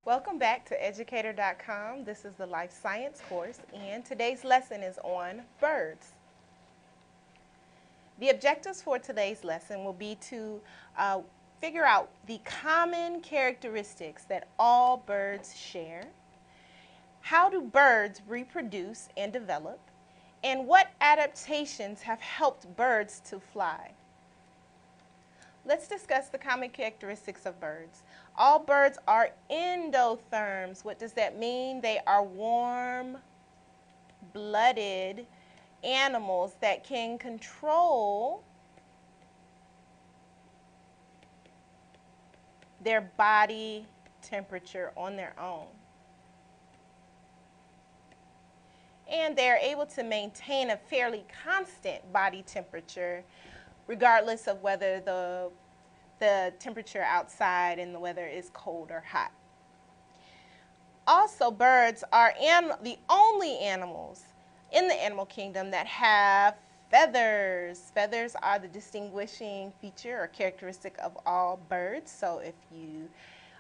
Welcome back to Educator.com. This is the life science course, and today's lesson is on birds. The objectives for today's lesson will be to figure out the common characteristics that all birds share, how do birds reproduce and develop, and what adaptations have helped birds to fly. Let's discuss the common characteristics of birds. All birds are endotherms. What does that mean? They are warm-blooded animals that can control their body temperature on their own. And they're able to maintain a fairly constant body temperature regardless of whether the temperature outside and the weather is cold or hot. Also, birds are the only animals in the animal kingdom that have feathers. Feathers are the distinguishing feature or characteristic of all birds. So if you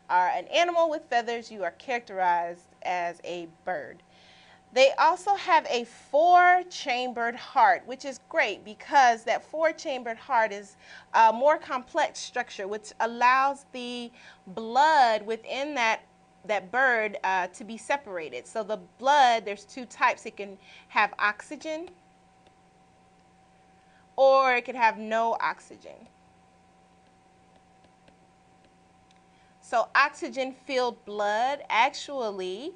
are an animal with feathers, you are characterized as a bird. They also have a four-chambered heart, which is great because that four-chambered heart is a more complex structure, which allows the blood within that bird to be separated. So the blood, there's two types. It can have oxygen or it can have no oxygen. So oxygen-filled blood actually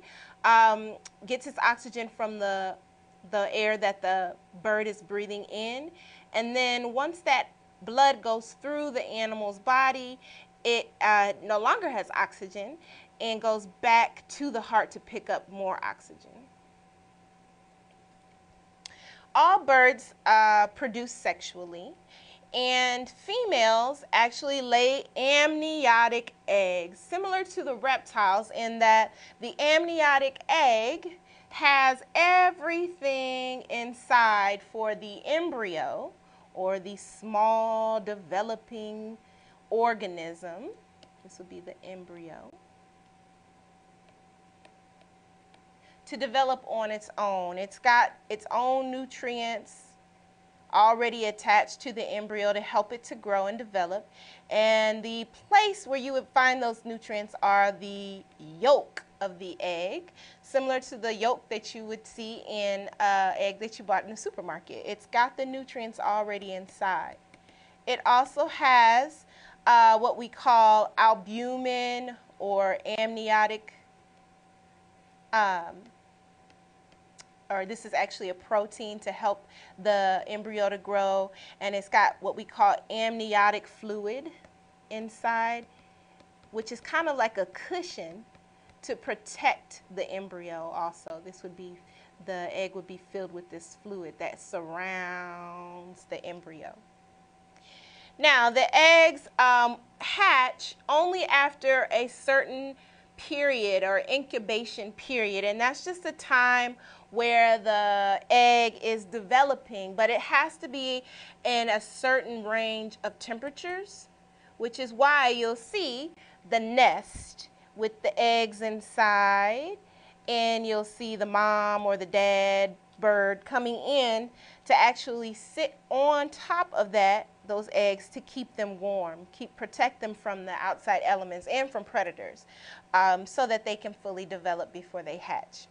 gets its oxygen from the air that the bird is breathing in, and then once that blood goes through the animal's body, it no longer has oxygen and goes back to the heart to pick up more oxygen. All birds produce sexually, and females actually lay amniotic eggs, similar to the reptiles in that the amniotic egg has everything inside for the embryo or the small developing organism. This would be the embryo, to develop on its own. It's got its own nutrients already attached to the embryo to help it to grow and develop. And the place where you would find those nutrients are the yolk of the egg, similar to the yolk that you would see in an egg that you bought in the supermarket. It's got the nutrients already inside. It also has what we call albumin or amniotic or this is actually a protein to help the embryo to grow, and it's got what we call amniotic fluid inside, which is kind of like a cushion to protect the embryo also. This would be, the egg would be filled with this fluid that surrounds the embryo. Now, the eggs hatch only after a certain period or incubation period, and that's just the time where the egg is developing, but it has to be in a certain range of temperatures, which is why you'll see the nest with the eggs inside, and you'll see the mom or the dad bird coming in to actually sit on top of those eggs to keep them warm, protect them from the outside elements and from predators, so that they can fully develop before they hatch.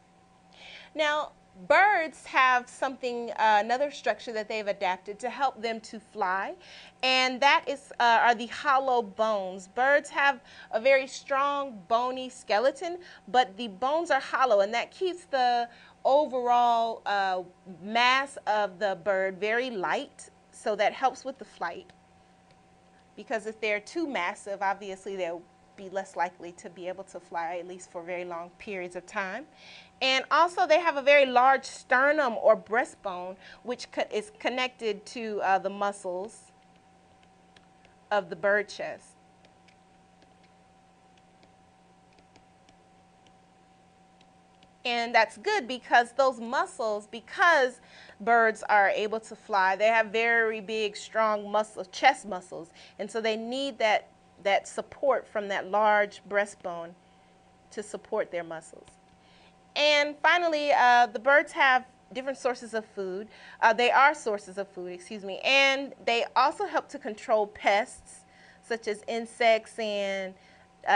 Now, birds have something, another structure that they've adapted to help them to fly, and that are the hollow bones. Birds have a very strong bony skeleton, but the bones are hollow, and that keeps the overall mass of the bird very light, so that helps with the flight, because if they're too massive, obviously they'll be less likely to be able to fly, at least for very long periods of time. And also they have a very large sternum or breastbone, which is connected to the muscles of the bird chest. And that's good because those muscles, because birds are able to fly, they have very big, strong muscles, chest muscles. And so they need that support from that large breastbone to support their muscles. And finally, the birds have different sources of food. They are sources of food, excuse me, and they also help to control pests such as insects and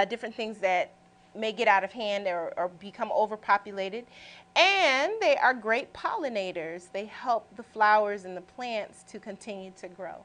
different things that may get out of hand or become overpopulated. And they are great pollinators. They help the flowers and the plants to continue to grow.